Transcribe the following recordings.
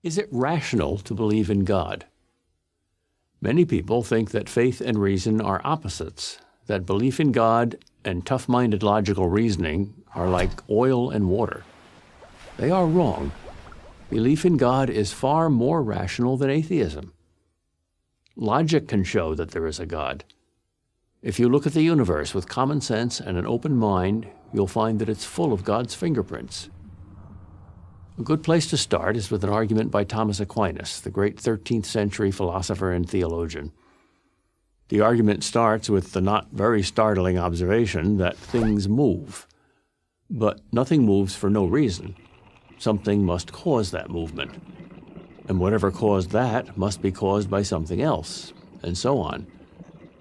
Is it rational to believe in God? Many people think that faith and reason are opposites, that belief in God and tough-minded logical reasoning are like oil and water. They are wrong. Belief in God is far more rational than atheism. Logic can show that there is a God. If you look at the universe with common sense and an open mind, you'll find that it's full of God's fingerprints. A good place to start is with an argument by Thomas Aquinas, the great 13th century philosopher and theologian. The argument starts with the not very startling observation that things move. But nothing moves for no reason. Something must cause that movement. And whatever caused that must be caused by something else, and so on.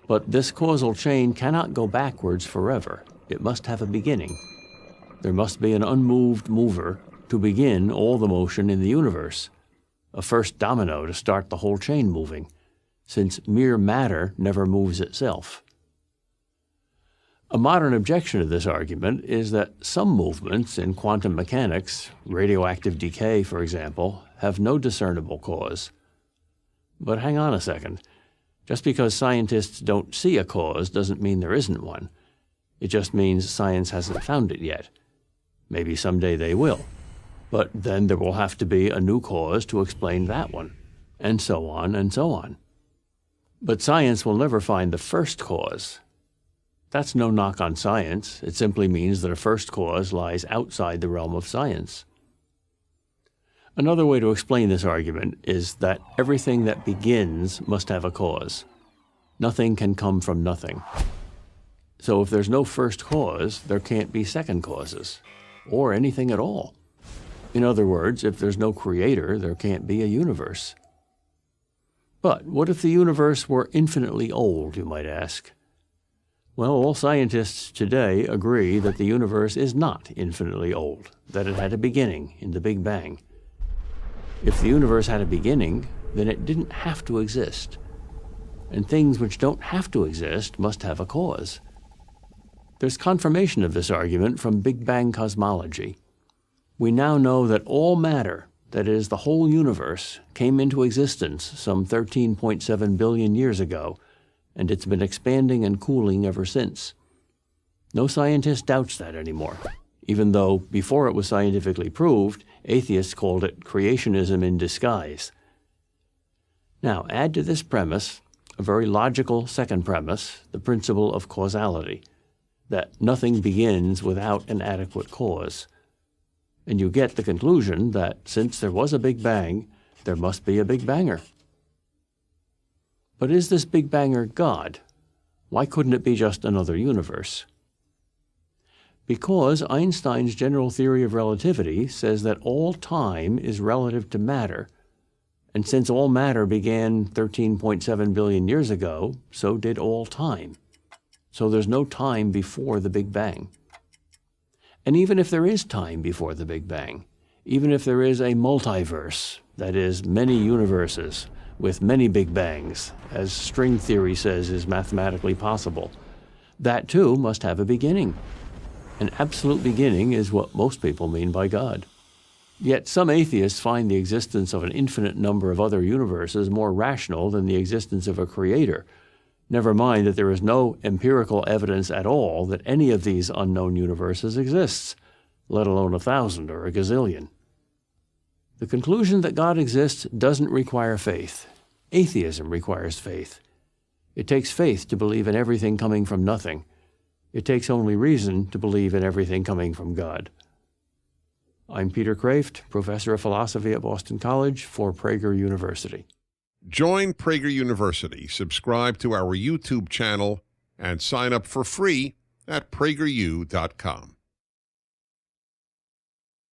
But this causal chain cannot go backwards forever. It must have a beginning. There must be an unmoved mover to begin all the motion in the universe, a first domino to start the whole chain moving, since mere matter never moves itself. A modern objection to this argument is that some movements in quantum mechanics, radioactive decay, for example, have no discernible cause. But hang on a second. Just because scientists don't see a cause doesn't mean there isn't one. It just means science hasn't found it yet. Maybe someday they will. But then there will have to be a new cause to explain that one, and so on and so on. But science will never find the first cause. That's no knock on science. It simply means that a first cause lies outside the realm of science. Another way to explain this argument is that everything that begins must have a cause. Nothing can come from nothing. So if there's no first cause, there can't be second causes, or anything at all. In other words, if there's no creator, there can't be a universe. But what if the universe were infinitely old, you might ask? Well, all scientists today agree that the universe is not infinitely old, that it had a beginning in the Big Bang. If the universe had a beginning, then it didn't have to exist. And things which don't have to exist must have a cause. There's confirmation of this argument from Big Bang cosmology. We now know that all matter, that is, the whole universe, came into existence some 13.7 billion years ago, and it's been expanding and cooling ever since. No scientist doubts that anymore, even though, before it was scientifically proved, atheists called it creationism in disguise. Now, add to this premise a very logical second premise, the principle of causality, that nothing begins without an adequate cause. And you get the conclusion that since there was a Big Bang, there must be a Big Banger. But is this Big Banger God? Why couldn't it be just another universe? Because Einstein's general theory of relativity says that all time is relative to matter, and since all matter began 13.7 billion years ago, so did all time. So there's no time before the Big Bang. And even if there is time before the Big Bang, even if there is a multiverse, that is, many universes with many Big Bangs, as string theory says is mathematically possible, that too must have a beginning. An absolute beginning is what most people mean by God. Yet some atheists find the existence of an infinite number of other universes more rational than the existence of a creator. Never mind that there is no empirical evidence at all that any of these unknown universes exists, let alone 1,000 or a gazillion. The conclusion that God exists doesn't require faith. Atheism requires faith. It takes faith to believe in everything coming from nothing. It takes only reason to believe in everything coming from God. I'm Peter Kraft, professor of philosophy at Boston College for Prager University. Join Prager University, subscribe to our YouTube channel, and sign up for free at prageru.com.